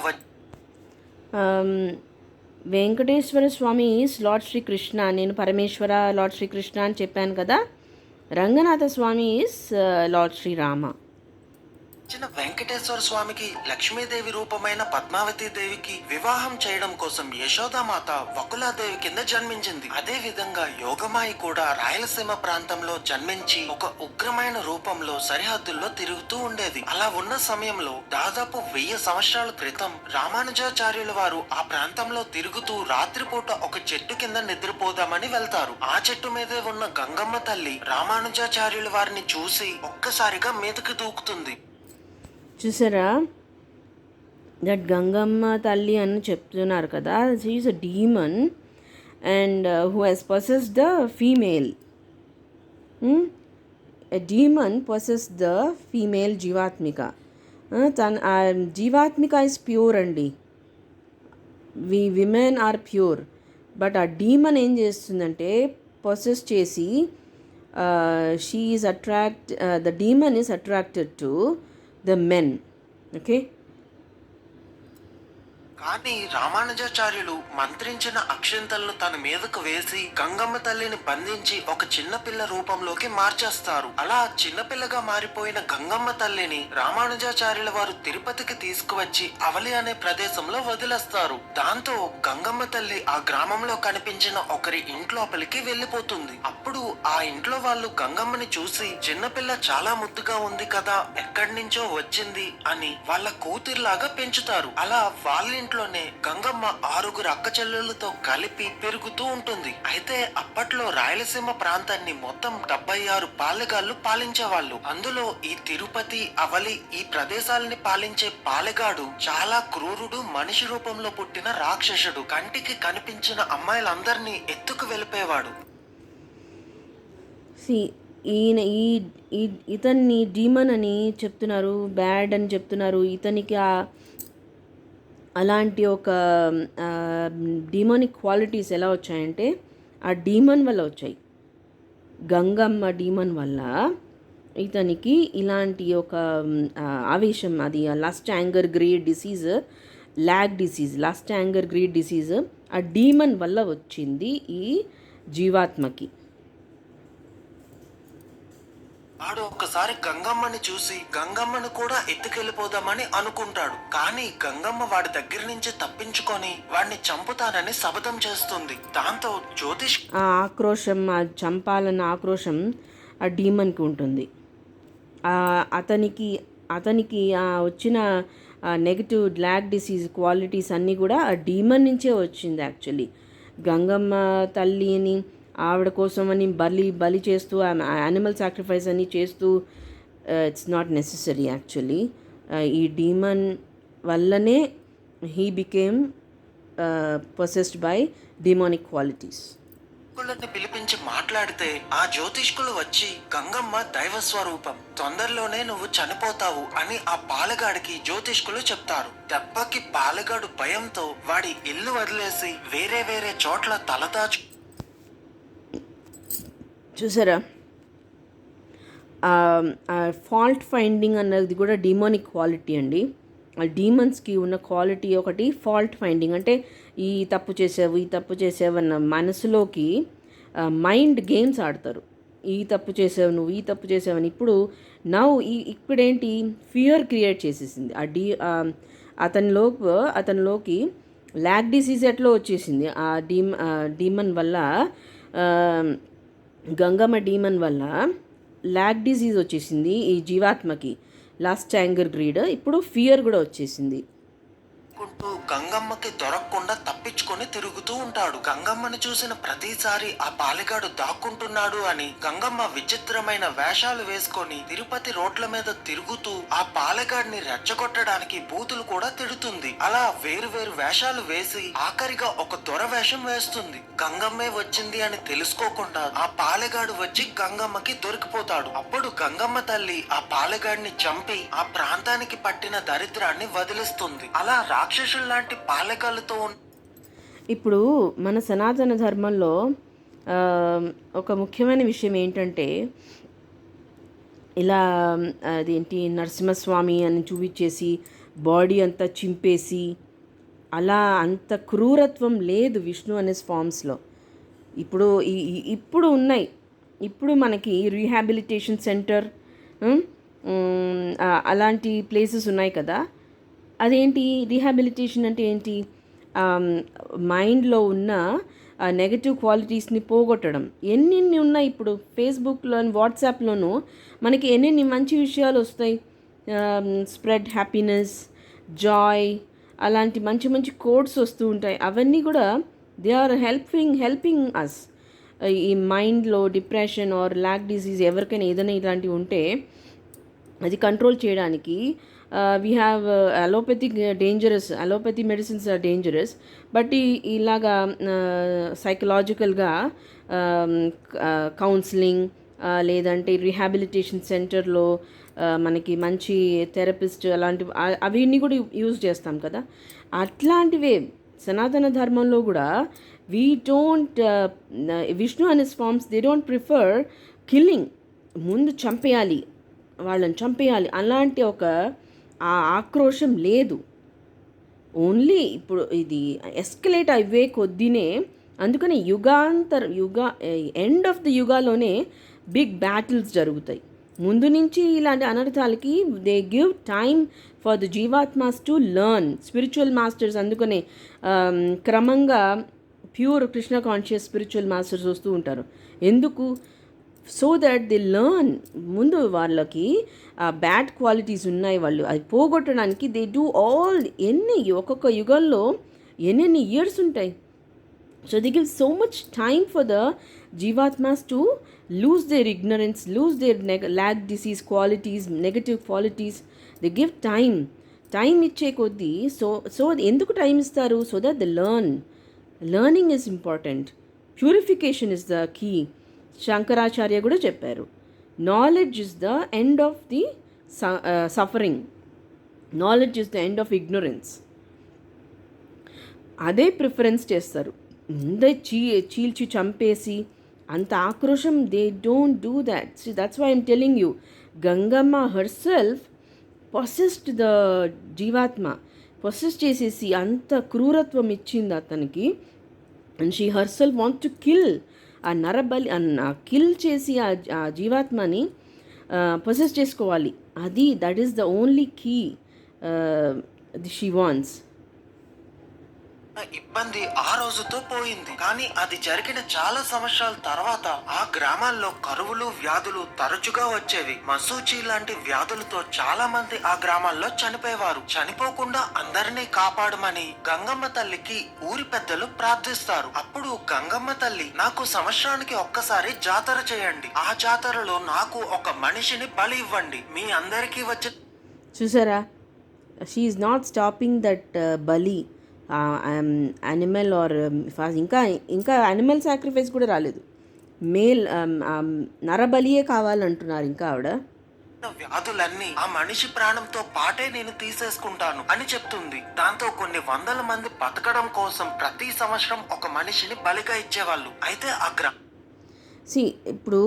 వెంకటేశ్వర స్వామి ఈజ్ లార్డ్ శ్రీకృష్ణ. నేను పరమేశ్వర లార్డ్ శ్రీకృష్ణ అని చెప్పాను కదా. Ranganatha Swamy is lord Srirama. చిన్న వెంకటేశ్వర స్వామికి లక్ష్మీదేవి రూపమైన పద్మావతి దేవికి వివాహం చేయడం కోసం యశోదామాత వకులాదేవి కింద జన్మించింది. అదే విధంగా యోగమాయి కూడా రాయలసీమ ప్రాంతంలో జన్మించి ఒక ఉగ్రమైన రూపంలో సరిహద్దుల్లో తిరుగుతూ ఉండేది. అలా ఉన్న సమయంలో దాదాపు 1000 సంవత్సరాల క్రితం రామానుజాచార్యుల వారు ఆ ప్రాంతంలో తిరుగుతూ రాత్రిపూట ఒక చెట్టు కింద నిద్రపోదామని వెళ్తారు. ఆ చెట్టు మీదే ఉన్న గంగమ్మ తల్లి రామానుజాచార్యుల వారిని చూసి ఒక్కసారిగా మీదకి దూకుతుంది. చూసారా, దట్ గంగమ్మ తల్లి అని చెప్తున్నారు కదా, she is a demon and who he's possessed the female. A demon possess the female జీవాత్మిక. జీవాత్మిక ఇస్ ప్యూర్ అండి. Women are pure. బట్ ఆ డీమన్ ఏం చేస్తుందంటే పొసెస్ చేసి she is the demon is attracted to the men. Okay. కానీ రామానుజాచార్యులు మంత్రించిన అక్షంతలను తన మీదకు వేసి గంగమ్మ తల్లిని బంధించి ఒక చిన్నపిల్ల రూపంలోకి మార్చేస్తారు. అలా చిన్నపిల్లగా మారిపోయిన గంగమ్మ తల్లిని రామానుజాచార్యుల వారు తిరుపతికి తీసుకువచ్చి అవలి అనే ప్రదేశంలో వదిలేస్తారు. దాంతో గంగమ్మ తల్లి ఆ గ్రామంలో కనిపించిన ఒకరి ఇంట్లోపలికి వెళ్లిపోతుంది. అప్పుడు ఆ ఇంట్లో వాళ్ళు గంగమ్మని చూసి చిన్నపిల్ల చాలా ముద్దుగా ఉంది కదా, ఎక్కడి నుంచో వచ్చింది అని వాళ్ళ కూతురులాగా పెంచుతారు. అలా వాళ్ళ ఇంట్లోనే గంగమ్మ 6 అక్క చెల్లెళ్లతో కలిపి పెరుగుతూ ఉంటుంది. అయితే అప్పట్లో రాయలసీమ ప్రాంతాన్ని మొత్తం 76 పాలెగాళ్లు పాలించేవాళ్ళు. అందులో ఈ తిరుపతి, అవలి ఈ ప్రదేశాలని పాలించే పాలెగాడు చాలా క్రూరుడు, మనిషి రూపంలో పుట్టిన రాక్షసుడు. కంటికి కనిపించిన అమ్మాయిలందరినీ ఎత్తుకు వెళ్ళిపోయేవాడు. ఈయన ఇతన్ని డీమన్ అని చెప్తున్నారు, బ్యాడ్ అని చెప్తున్నారు. ఇతనికి అలాంటి ఒక డీమోనిక్ క్వాలిటీస్ ఎలా వచ్చాయంటే ఆ డీమన్ వల్ల వచ్చాయి. గంగమ్మ డీమన్ వల్ల ఇతనికి ఇలాంటి ఒక ఆవేశం, అది lust anger greed disease, lust anger greed disease ఆ డీమన్ వల్ల వచ్చింది ఈ జీవాత్మకి. వాడు ఒక్కసారి గంగమ్మని చూసి గంగమ్మను కూడా ఎత్తుకెళ్ళిపోదామని అనుకుంటాడు. కానీ గంగమ్మ వాడి దగ్గర నుంచి తప్పించుకొని వాడిని చంపుతానని శపథం చేస్తుంది. దాంతో జ్యోతిష్ ఆ ఆక్రోశం, ఆ చంపాలన్న ఆక్రోశం ఆ డీమన్కి ఉంటుంది. అతనికి వచ్చిన నెగిటివ్ బ్లాక్ డిసీజ్ క్వాలిటీస్ అన్నీ కూడా ఆ డీమన్ నుంచే వచ్చింది. యాక్చువల్లీ గంగమ్మ తల్లిని ఆవిడ కోసమని బలి చేస్తూ యానిమల్ సాక్రిఫైస్ అని చేస్తూ ఇట్స్ నాట్ నెసెసరీ. యాక్చువల్లీ ఈ డీమన్ వల్లనే he became possessed by demonic qualities. పిలిపించి మాట్లాడితే ఆ జ్యోతిష్కులు వచ్చి గంగమ్మ దైవ స్వరూపం, తొందరలోనే నువ్వు చనిపోతావు అని ఆ పాలగాడికి జ్యోతిష్కులు చెప్తారు. దెబ్బకి పాలగాడు భయంతో వాడి ఇల్లు వదిలేసి వేరే చోట్ల తలదాచు. చూసారా, ఫాల్ట్ ఫైండింగ్ అన్నది కూడా డీమోనిక్ క్వాలిటీ అండి. ఆ డీమన్స్కి ఉన్న క్వాలిటీ ఒకటి ఫాల్ట్ ఫైండింగ్, అంటే ఈ తప్పు చేసావు అన్న మనసులోకి మైండ్ గేమ్స్ ఆడతారు. ఈ తప్పు చేసావు, నువ్వు ఈ తప్పు చేసావని. ఇప్పుడేంటి ఫియర్ క్రియేట్ చేసేసింది అతనిలోకి లాక్ డిసీజ్ ఎట్లా వచ్చేసింది ఆ డీమన్ వల్ల. గంగమ్మ డీమన్ వల్ల లాక్ డిసీజ్ వచ్చేసింది ఈ జీవాత్మకి, లాస్ట్ యాంగర్ గ్రీడ్. ఇప్పుడు ఫియర్ కూడా వచ్చేసింది. కుంటూ గంగమ్మకి దొరకకుండా తప్పించుకొని తిరుగుతూ ఉంటాడు. గంగమ్మని చూసిన ప్రతిసారి ఆ పాలెగాడు దాక్కుంటున్నాడు అని గంగమ్మ విచిత్రమైన వేషాలు వేసుకొని తిరుపతి రోడ్ల మీద తిరుగుతూ ఆ పాలెగాడిని రెచ్చగొట్టడానికి బూతులు కూడా తిడుతుంది. అలా వేరు వేరు వేషాలు వేసి ఆఖరిగా ఒక దొర వేషం వేస్తుంది. గంగమ్మే వచ్చింది అని తెలుసుకోకుండా ఆ పాలెగాడు వచ్చి గంగమ్మకి దొరికిపోతాడు. అప్పుడు గంగమ్మ తల్లి ఆ పాలెగాడిని చంపి ఆ ప్రాంతానికి పట్టిన దరిద్రాన్ని వదిలిస్తుంది. అలా రాక్షసుల్లాంటి పాలెగాళ్ళతో ఇప్పుడు మన సనాతన ధర్మంలో ఒక ముఖ్యమైన విషయం ఏంటంటే, ఇలా అదేంటి నరసింహస్వామి అని చూపించేసి బాడీ అంతా చింపేసి అలా అంత క్రూరత్వం లేదు విష్ణు అనే ఫామ్స్లో. ఇప్పుడు ఉన్నాయి. ఇప్పుడు మనకి రీహాబిలిటేషన్ సెంటర్ అలాంటి ప్లేసెస్ ఉన్నాయి కదా. అదేంటి రీహాబిలిటేషన్ అంటే ఏంటి? మైండ్లో ఉన్న నెగటివ్ క్వాలిటీస్ని పోగొట్టడం. ఎన్నెన్ని ఉన్నాయి ఇప్పుడు ఫేస్బుక్లో వాట్సాప్లోనూ మనకి ఎన్నెన్ని మంచి విషయాలు వస్తాయి. స్ప్రెడ్ హ్యాపీనెస్, జాయ్, అలాంటి మంచి మంచి కోడ్స్ వస్తూ ఉంటాయి. అవన్నీ కూడా దే ఆర్ హెల్పింగ్ అస్. ఈ మైండ్లో డిప్రెషన్ ఆర్ లాక్ డిసీజ్ ఎవరికైనా ఏదైనా ఇలాంటివి ఉంటే అది కంట్రోల్ చేయడానికి we have allopathy medicines are dangerous. But ఇలాగా సైకలాజికల్గా కౌన్సిలింగ్ లేదంటే రీహాబిలిటేషన్ సెంటర్లో మనకి మంచి థెరపిస్ట్ అలాంటివి అవన్నీ కూడా యూజ్ చేస్తాం కదా. అట్లాంటివే సనాతన ధర్మంలో కూడా we don't Vishnu and his forms they don't prefer killing. ముందు వాళ్ళని చంపేయాలి అలాంటి ఒక ఆక్రోశం లేదు. ఓన్లీ ఇప్పుడు ఇది ఎస్కలేట్ అయ్యే కొద్దినే, అందుకని ఎండ్ ఆఫ్ ది యుగాలోనే బిగ్ బ్యాటిల్స్ జరుగుతాయి. ముందు నుంచి ఇలాంటి అనర్థాలకి they give time for the జీవాత్మాస్ టు లర్న్. స్పిరిచువల్ మాస్టర్స్ అందుకనే క్రమంగా pure Krishna conscious spiritual masters వస్తూ ఉంటారు. ఎందుకు? So that the learn. ముందు వాళ్ళకి బ్యాడ్ క్వాలిటీస్ ఉన్నాయి, వాళ్ళు అది పోగొట్టడానికి దే డూ ఆల్. ఒక్కొక్క యుగంలో ఎన్నెన్ని ఇయర్స్ ఉంటాయి. So they give so much time for the జీవాత్మాస్ to lose their ignorance, lose their lack disease qualities, negative qualities. They give time ఇచ్చే కొద్దీ. సో ఎందుకు టైం ఇస్తారు? So that the learning is important. Purification is the key. Shankaracharya కూడా చెప్పారు, knowledge is the end of the suffering, knowledge is the end of ignorance. అదే preference చేస్తారు. ముందే చీల్చి చంపేసి అంత ఆక్రోశం they don't do that. So that's why I'm telling you, Gangamma herself possessed the జీవాత్మ, పొసెస్ చేసేసి అంత క్రూరత్వం ఇచ్చింది అతనికి. And she herself want to kill. ఆ నరబలి కిల్ చేసి ఆ జీవాత్మని పొసెస్ చేసుకోవాలి. That is the only key she wants. ఇబ్బంది ఆ రోజుతో పోయింది. కానీ అది జరిగిన చాలా సంవత్సరాల తర్వాత ఆ గ్రామాల్లో కరువులు, వ్యాధులు తరచుగా వచ్చేవి. మసూచి లాంటి వ్యాధులతో చాలా మంది ఆ గ్రామాల్లో చనిపోయేవారు. చనిపోకుండా అందరినీ కాపాడమని గంగమ్మ తల్లికి ఊరి పెద్దలు ప్రార్థిస్తారు. అప్పుడు గంగమ్మ తల్లి, నాకు సంవత్సరానికి ఒక్కసారి జాతర చేయండి, ఆ జాతరలో నాకు ఒక మనిషిని బలి ఇవ్వండి, మీ అందరికీ వచ్చి. చూసారా, she is not stopping that బలి యానిమల్ ఆర్ ఇంకా యానిమల్ సాక్రిఫైస్ కూడా రాలేదు. నరబలియే కావాలంటున్నారు ఇంకా ఆవిడ. వ్యాధులన్నీ ఆ మనిషి ప్రాణంతో పాటే నేను తీసేసుకుంటాను అని చెప్తుంది. దాంతో కొన్ని వందల మంది బతకడం కోసం ప్రతి సంవత్సరం ఒక మనిషిని బలిగా ఇచ్చేవాళ్ళు. అయితే ఇప్పుడు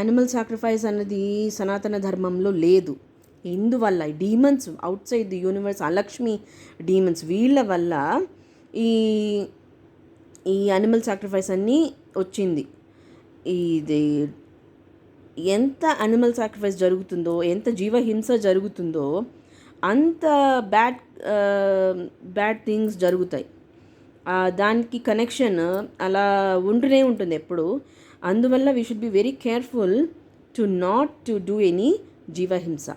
యానిమల్ సాక్రిఫైస్ అన్నది సనాతన ధర్మంలో లేదు. ఇందువల్ల demons outside the universe, Alakshmi demons, వీళ్ళ వల్ల ఈ యానిమల్ సాక్రిఫైస్ అన్నీ వచ్చింది. ఇది ఎంత యానిమల్ సాక్రిఫైస్ జరుగుతుందో, ఎంత జీవహింస జరుగుతుందో అంత బ్యాడ్ థింగ్స్ జరుగుతాయి. దానికి కనెక్షన్ అలా ఉంటూనే ఉంటుంది ఎప్పుడు. అందువల్ల we should be very careful to not to do any జీవహింస.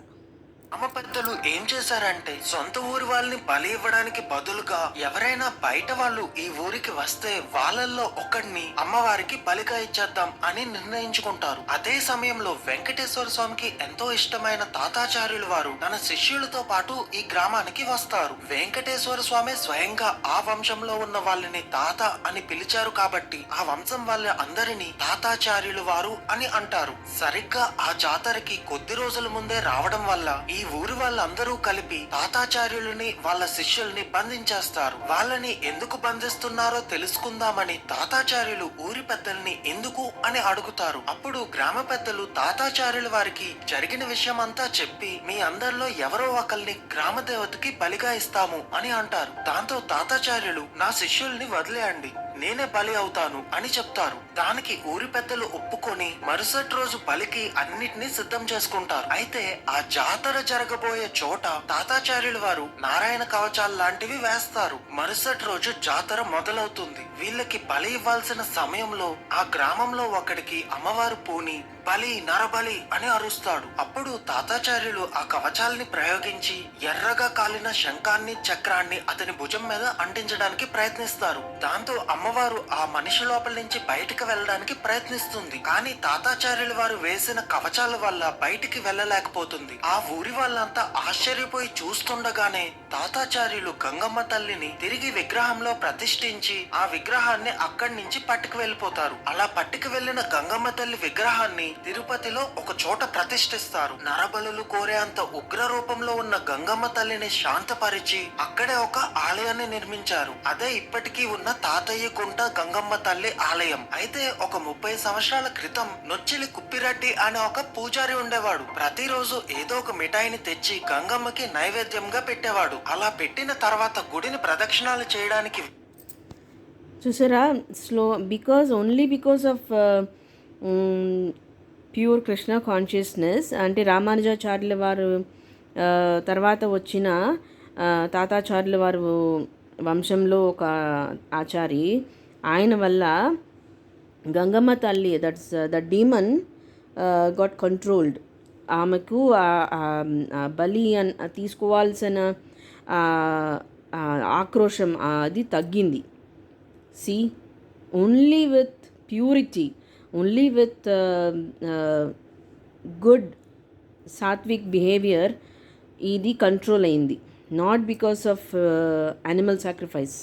గ్రామ పెద్దలు ఏం చేశారంటే సొంత ఊరి వాళ్ళని బలి ఇవ్వడానికి బదులుగా ఎవరైనా బయట వాళ్ళు ఈ ఊరికి వస్తే వాళ్ళల్లో ఒకడిని అమ్మవారికి బలిగా ఇచ్చేద్దాం అని నిర్ణయించుకుంటారు. అదే సమయంలో వెంకటేశ్వర స్వామికి ఎంతో ఇష్టమైన తాతాచార్యులు వారు తన శిష్యులతో పాటు ఈ గ్రామానికి వస్తారు. వెంకటేశ్వర స్వామి స్వయంగా ఆ వంశంలో ఉన్న వాళ్ళని తాత అని పిలిచారు కాబట్టి ఆ వంశం వాళ్ళ అందరినీ తాతాచార్యులు వారు అని అంటారు. సరిగ్గా ఆ జాతరకి కొద్ది రోజుల ముందే రావడం వల్ల ఈ ఊరి వాళ్ళందరూ కలిపి తాతాచార్యులని వాళ్ళ శిష్యుల్ని బంధించేస్తారు. వాళ్ళని ఎందుకు బంధిస్తున్నారో తెలుసుకుందామని తాతాచార్యులు ఊరి పెద్దల్ని ఎందుకు అని అడుగుతారు. అప్పుడు గ్రామ పెద్దలు తాతాచార్యుల వారికి జరిగిన విషయం అంతా చెప్పి మీ అందరిలో ఎవరో ఒకరిని గ్రామ దేవతకి బలిగా ఇస్తాము అని అంటారు. దాంతో తాతాచార్యులు నా శిష్యుల్ని వదిలేయండి, నేనే బలి అవుతాను అని చెప్తారు. దానికి ఊరి పెద్దలు ఒప్పుకొని మరుసటి రోజు బలికి అన్నిటినీ సిద్ధం చేసుకుంటారు. అయితే ఆ జాతర జరగబోయే చోట తాతాచార్యుల వారు నారాయణ కవచాలు లాంటివి వేస్తారు. మరుసటి రోజు జాతర మొదలవుతుంది. వీళ్ళకి బలి ఇవ్వాల్సిన సమయంలో ఆ గ్రామంలో ఒకడికి అమ్మవారు పూని బలి నరబలి అని అరుస్తాడు. అప్పుడు తాతాచార్యులు ఆ కవచాల్ని ప్రయోగించి ఎర్రగా కాలిన శంఖాన్ని చక్రాన్ని అతని భుజం మీద అంటించడానికి ప్రయత్నిస్తారు. దాంతో అమ్మవారు ఆ మనిషి లోపల నుంచి బయటికి వెళ్ళడానికి ప్రయత్నిస్తుంది. కానీ తాతాచార్యుల వారు వేసిన కవచాల వల్ల బయటికి వెళ్ళలేకపోతుంది. ఆ ఊరి వాళ్ళంతా ఆశ్చర్యపోయి చూస్తుండగానే తాతాచార్యులు గంగమ్మ తల్లిని తిరిగి విగ్రహంలో ప్రతిష్ఠించి ఆ విగ్రహాన్ని అక్కడి నుంచి పట్టుకు వెళ్ళిపోతారు. అలా పట్టుకు వెళ్లిన గంగమ్మ తల్లి విగ్రహాన్ని తిరుపతిలో ఒక చోట ప్రతిష్ఠిస్తారు. నరబలులు కోరే అంత ఉగ్ర రూపంలో ఉన్న గంగమ్మ తల్లిని శాంతపరిచి అక్కడే ఒక ఆలయాన్ని నిర్మించారు. అదే ఇప్పటికీ ఉన్న తాతయ్య గుంట గంగమ్మ తల్లి ఆలయం. అయితే ఒక 30 సంవత్సరాల క్రితం నొచ్చిలి కుప్పిరెడ్డి అనే ఒక పూజారి ఉండేవాడు. ప్రతిరోజు ఏదో ఒక మిఠాయిని తెచ్చి గంగమ్మకి నైవేద్యంగా పెట్టేవాడు. అలా పెట్టిన తర్వాత గుడిని ప్రదక్షిణాలు చేయడానికి చూసారా, only because of pure Krishna consciousness, అంటే రామానుజాచార్యుల వారు తర్వాత వచ్చిన తాతాచార్యుల వారు వంశంలో ఒక ఆచారి, ఆయన వల్ల గంగమ్మ తల్లి ద డీమన్ గాట్ కంట్రోల్డ్. ఆమెకు బలి తీసుకోవాల్సిన ఆక్రోశం అది తగ్గింది. See, only with purity, only with good sattvic behaviour ఇది కంట్రోల్ అయింది, not because of animal sacrifice.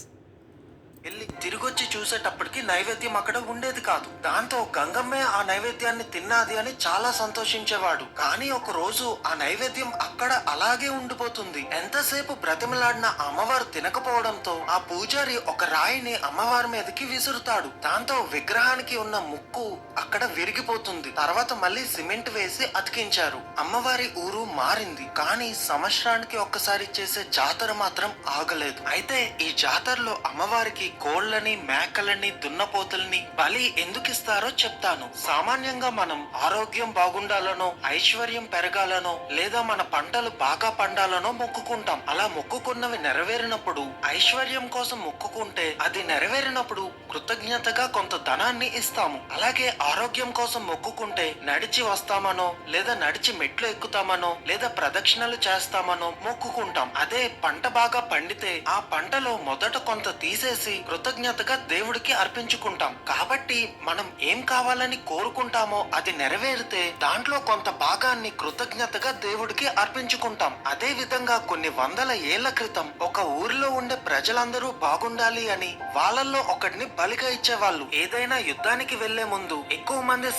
వెళ్ళి తిరిగొచ్చి చూసేటప్పటికి నైవేద్యం అక్కడ ఉండేది కాదు. దాంతో గంగమ్మే ఆ నైవేద్యాన్ని తిన్నాది అని చాలా సంతోషించేవాడు. కానీ ఒక రోజు ఆ నైవేద్యం అక్కడ అలాగే ఉండిపోతుంది. ఎంతసేపు బ్రతిమలాడిన అమ్మవారు తినకపోవడంతో ఆ పూజారి ఒక రాయిని అమ్మవారి మీదకి విసురుతాడు. దాంతో విగ్రహానికి ఉన్న ముక్కు అక్కడ విరిగిపోతుంది. తర్వాత మళ్ళీ సిమెంట్ వేసి అతికించారు. అమ్మవారి ఊరు మారింది, కానీ సంవత్సరానికి ఒక్కసారి చేసే జాతర మాత్రం ఆగలేదు. అయితే ఈ జాతరలో అమ్మవారికి కోళ్లని, మేకలని, దున్నపోతుల్ని బలి ఎందుకు ఇస్తారో చెప్తాను. సామాన్యంగా మనం ఆరోగ్యం బాగుండాలనో, ఐశ్వర్యం పెరగాలనో, లేదా మన పంటలు బాగా పండాలనో మొక్కుకుంటాం. అలా మొక్కుకున్నవి నెరవేరినప్పుడు, ఐశ్వర్యం కోసం మొక్కుకుంటే అది నెరవేరినప్పుడు కృతజ్ఞతగా కొంత ధనాన్ని ఇస్తాము. అలాగే ఆరోగ్యం కోసం మొక్కుకుంటే నడిచి వస్తామనో, లేదా నడిచి మెట్లు ఎక్కుతామనో, లేదా ప్రదక్షిణలు చేస్తామనో మొక్కుకుంటాం. అదే పంట బాగా పండితే ఆ పంటలో మొదట కొంత తీసేసి కృతజ్ఞతగా దేవుడికి అర్పించుకుంటాం. కాబట్టి మనం ఏం కావాలని కోరుకుంటామో అది నెరవేరితే దాంట్లో కొంత భాగాన్ని కృతజ్ఞతగా దేవుడికి అర్పించుకుంటాం. అదే విధంగా కొన్ని వందల ఏళ్ల క్రితం ఒక ఊరిలో ఉండే ప్రజలందరూ బాగుండాలి అని వాళ్ళల్లో ఒకడిని బలిగా ఇచ్చేవాళ్ళు. ఏదైనా యుద్ధానికి వెళ్లే ముందు ఎక్కువ మంది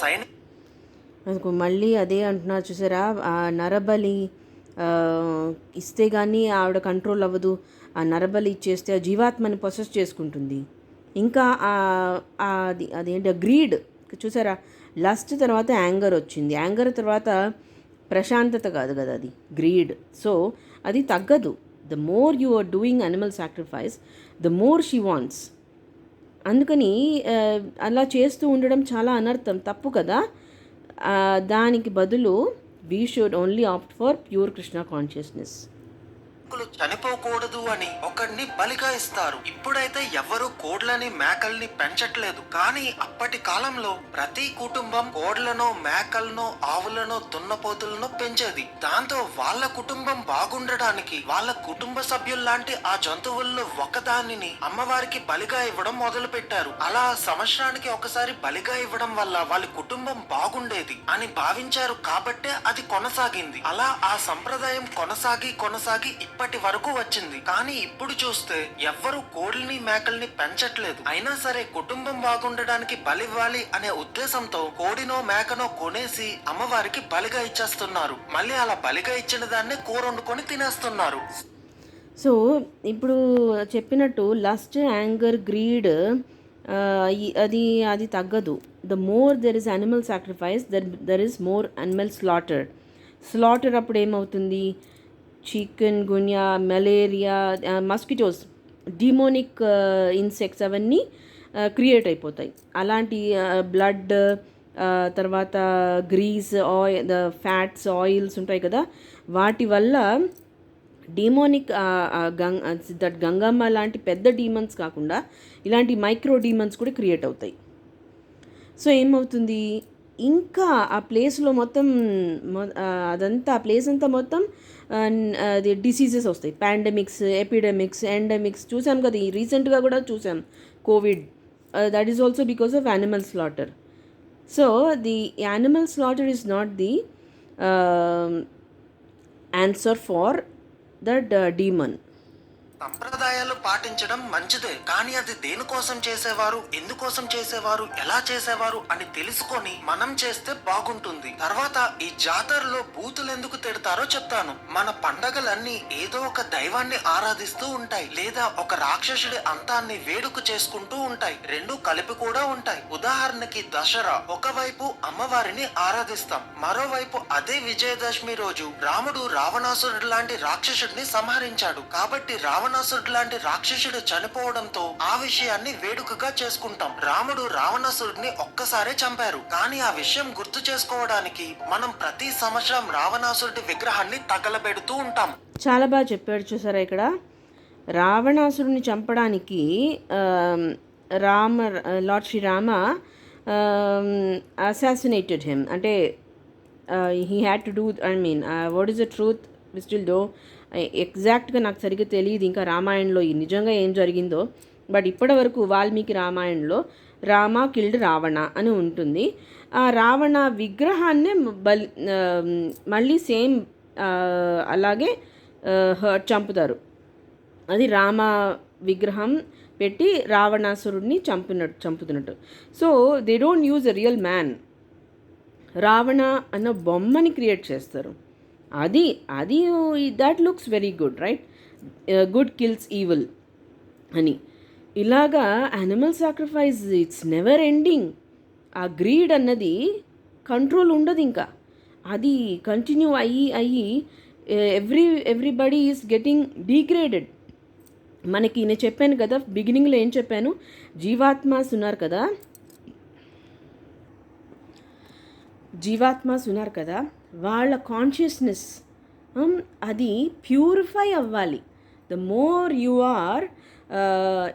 మళ్ళీ అదే అంటున్నారు చూసారా, ఆ నరబలి ఇస్తే కానీ ఆవిడ కంట్రోల్ అవ్వదు. ఆ నరబలి ఇచ్చేస్తే ఆ జీవాత్మని పొసెస్ చేసుకుంటుంది. ఇంకా అదేంటి గ్రీడ్ చూసారా, లస్ట్ తర్వాత యాంగర్ వచ్చింది, యాంగర్ తర్వాత ప్రశాంతత కాదు కదా, అది గ్రీడ్. సో అది తగ్గదు. The more you are doing animal sacrifice, the more she wants. అందుకని అలా చేస్తూ ఉండడం చాలా అనర్థం, తప్పు కదా. దానికి బదులు we should only opt for pure Krishna consciousness. చనిపోకూడదు అని ఒకడిని బలిగా ఇస్తారు. ఇప్పుడైతే ఎవరు కోడ్లని మేకల్ని పెంచట్లేదు, కానీ అప్పటి కాలంలో ప్రతి కుటుంబం కోడ్లను మేకలను ఆవులను దున్నపోతులను పెంచేది. దాంతో వాళ్ళ కుటుంబం బాగుండడానికి వాళ్ళ కుటుంబ సభ్యుల్లాంటి ఆ జంతువుల్లో ఒకదానిని అమ్మవారికి బలిగా ఇవ్వడం మొదలు పెట్టారు. అలా సంవత్సరానికి ఒకసారి బలిగా ఇవ్వడం వల్ల వాళ్ళ కుటుంబం బాగుండేది అని భావించారు, కాబట్టే అది కొనసాగింది. అలా ఆ సంప్రదాయం కొనసాగి ఇప్పటి వరకు వచ్చింది. కానీ ఇప్పుడు చూస్తే ఎవ్వరు కోడిని మేకల్ని పెంచట్లేదు. అయినా సరే కుటుంబం బాగుండడానికి బలివ్వాలి అనే ఉద్దేశంతో కోడినో మేకనో కొనేసి అమ్మవారికి బలిగా ఇచ్చేస్తున్నారు. మళ్ళీ అలా బలిగా ఇచ్చిన దాన్ని కూర వండుకొని తినేస్తున్నారు. సో ఇప్పుడు చెప్పినట్టు లస్ట్, యాంగర్, గ్రీడ్ అది అది తగ్గదు. The more there is animal sacrifice, there is more animal slaughter అప్పుడు ఏమవుతుంది, chikungunya, malaria, mosquitoes, demonic insects అవన్నీ క్రియేట్ అయిపోతాయి. అలాంటి బ్లడ్, తర్వాత గ్రీస్, ద ఫ్యాట్స్, ఆయిల్స్ ఉంటాయి కదా, వాటి వల్ల డీమోనిక్ గంగమ్మ లాంటి పెద్ద డీమన్స్ కాకుండా ఇలాంటి మైక్రో డీమన్స్ కూడా క్రియేట్ అవుతాయి. సో ఏమవుతుంది, ఇంకా ఆ ప్లేస్లో మొత్తం అదంతా ఆ ప్లేస్ అంతా మొత్తం అది డిసీజెస్ వస్తాయి. పాండమిక్స్, ఎపిడమిక్స్, ఎండమిక్స్ చూసాం కదా, ఈ రీసెంట్గా కూడా చూసాం Covid. That is also because of animal slaughter. So the animal slaughter is not the answer for that demon. సంప్రదాయాలు పాటించడం మంచిదే, కానీ అది దేనికోసం చేసేవారు, ఎందుకోసం చేసేవారు, ఎలా చేసేవారు అని తెలుసుకొని మనం చేస్తే బాగుంటుంది. తర్వాత ఈ జాతరలో బూతులు ఎందుకు తిడతారో చెప్తాను. మన పండగలన్నీ ఏదో ఒక దైవాన్ని ఆరాధిస్తూ ఉంటాయి, లేదా ఒక రాక్షసుడి అంతాన్ని వేడుక చేసుకుంటూ ఉంటాయి. రెండు కలిపి కూడా ఉంటాయి. ఉదాహరణకి దసరా, ఒకవైపు అమ్మవారిని ఆరాధిస్తాం, మరోవైపు అదే విజయదశమి రోజు రాముడు రావణాసురుడు లాంటి రాక్షసుడిని సంహరించాడు. కాబట్టి రావణాసురుడు లాంటి రాక్షసుడు చనిపోవడంతో ఆ విషయాన్ని వేడుకగా చేసుకుంటాం. రాముడు రావణాసురుడిని ఒక్కసారే చంపారు, కానీ ఆ విషయం గుర్తు చేసుకోవడానికి మనం ప్రతి సంవత్సరం రావణాసురుడి విగ్రహాన్ని తగలబెడుతూ ఉంటాం. చాలా బాగా చెప్పాడు. చూసారా, ఇక్కడ రావణాసురుడిని చంపడానికి లార్డ్ శ్రీరామ అసాసినేటెడ్ హిమ్. అంటే he had to do, what is the truth we still do. ఎగ్జాక్ట్గా నాకు సరిగ్గా తెలియదు ఇంకా రామాయణంలో నిజంగా ఏం జరిగిందో. బట్ ఇప్పటి వరకు వాల్మీకి రామాయణంలో రామ కిల్డ్ రావణ అని ఉంటుంది. ఆ రావణ విగ్రహాన్నే మళ్ళీ సేమ్ అలాగే చంపుతారు. అది రామ విగ్రహం పెట్టి రావణాసురుడిని చంపుతున్నట్టు. So they don't use a real man. Ravana అన్న బొమ్మని క్రియేట్ చేస్తారు. అది that looks very good, right? Good kills evil అని. ఇలాగా animal sacrifice it's never ending. ఆ గ్రీడ్ అన్నది కంట్రోల్ ఉండదు ఇంకా. అది కంటిన్యూ అయ్యి ఎవ్రీబడి ఈజ్ గెటింగ్ డీగ్రేడెడ్. మనకి నేను చెప్పాను కదా, బిగినింగ్లో ఏం చెప్పాను, జీవాత్మాస్ ఉన్నారు కదా, వాళ్ళ కాన్షియస్నెస్ అది ప్యూరిఫై అవ్వాలి. The more you are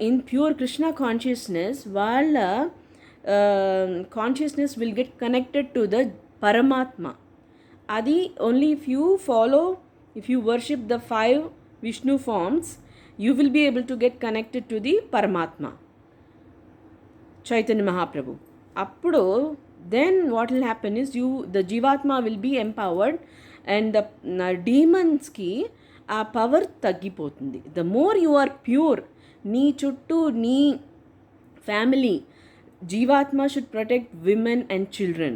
in pure Krishna consciousness, వాళ్ళ consciousness will get connected to the Paramatma. అది only if you worship the 5 Vishnu forms, you will be able to get connected to the Paramatma, Chaitanya Mahaprabhu. Appudu, then what will happen is the Jivatma will be empowered, and the demons ki aa power taggipotundi. The more you are pure, nee chuttu nee family, Jivatma should protect women and children.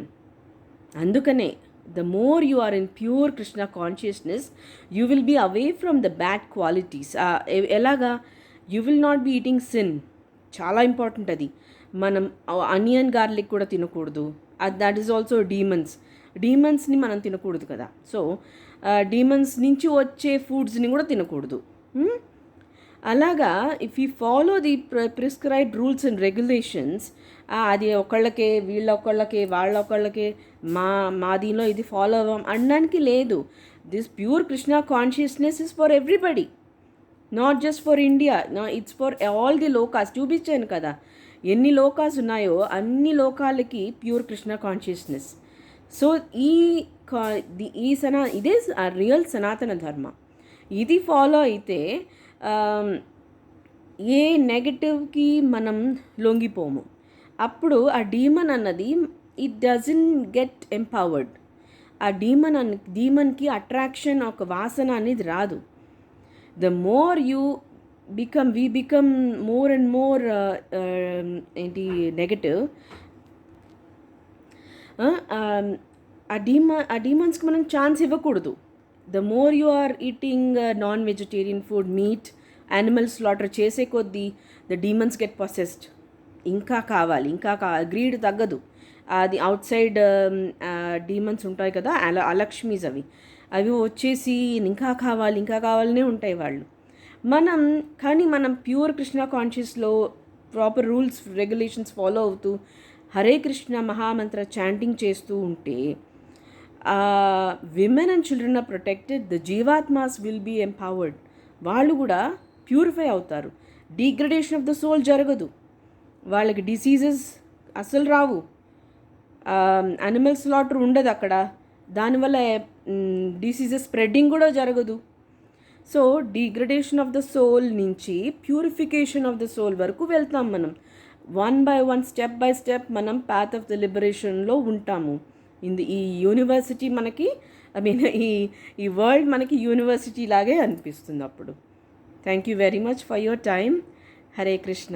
Andukane the more you are in pure Krishna consciousness, you will be away from the bad qualities. Elaga, you will not be eating sin. Chala important adi. Manam onion garlic kuda tinakodu. That is also demons ni manam tinakodu kada. So demons nunchi వచ్చే foods ni kuda tinakodu. అలాగా if you follow the prescribed rules and regulations, అది ఒకళ్ళకే వీళ్ళొకళ్ళకే వాళ్ళొకళ్ళకే మా దీనిలో ఇది follow అవ్వం అనడానికి లేదు. This pure Krishna consciousness is for everybody, not just for India, it's for all the lokas. చూపించాను కదా ఎన్ని లోకాస్ ఉన్నాయో అన్ని లోకాలకి ప్యూర్ కృష్ణ కాన్షియస్నెస్. సో ఇదే రియల్ సనాతన ధర్మ. ఇది ఫాలో అయితే ఏ నెగటివ్కి మనం లొంగిపోము. అప్పుడు ఆ డీమన్ అన్నది ఇట్ డజన్ గెట్ ఎంపవర్డ్. ఆ డీమన్కి అట్రాక్షన్, ఒక వాసన అనేది రాదు. The more you we become more and more ఏంటి నెగటివ్, ఆ డీమన్స్కి మనం ఛాన్స్ ఇవ్వకూడదు. The more you are eating non vegetarian food, meat, animal slaughter చేసే కొద్దీ ద డీమన్స్ గెట్ పొసెస్డ్. ఇంకా కావాలి, గ్రీడ్ తగ్గదు. అది అవుట్ సైడ్ డీమన్స్ ఉంటాయి కదా, అలక్ష్మీస్, అవి వచ్చేసి ఇంకా కావాలనే ఉంటాయి వాళ్ళు. మనం ప్యూర్ కృష్ణ కాన్షియస్లో ప్రాపర్ రూల్స్ రెగ్యులేషన్స్ ఫాలో అవుతూ హరే కృష్ణ మహామంత్ర చాంటింగ్ చేస్తూ ఉంటే women and children are protected, the jivatmas will be empowered. వాళ్ళు కూడా ప్యూరిఫై అవుతారు. డిగ్రేడేషన్ ఆఫ్ ద సోల్ జరగదు, వాళ్ళకి డిసీజెస్ అసలు రావు, యానిమల్ స్లాటర్ ఉండదు అక్కడ, దానివల్ల డిసీజెస్ స్ప్రెడ్డింగ్ కూడా జరగదు. So degradation of the soul నుంచి ప్యూరిఫికేషన్ ఆఫ్ ద సోల్ వరకు వెళ్తాం మనం. 1 by 1 స్టెప్ బై స్టెప్ మనం పాత్ ఆఫ్ ద లిబరేషన్లో ఉంటాము. ఈ యూనివర్సిటీ మనకి ఈ వరల్డ్ మనకి యూనివర్సిటీ లాగే అనిపిస్తుంది అప్పుడు. Thank you very much for your time. Hare Krishna.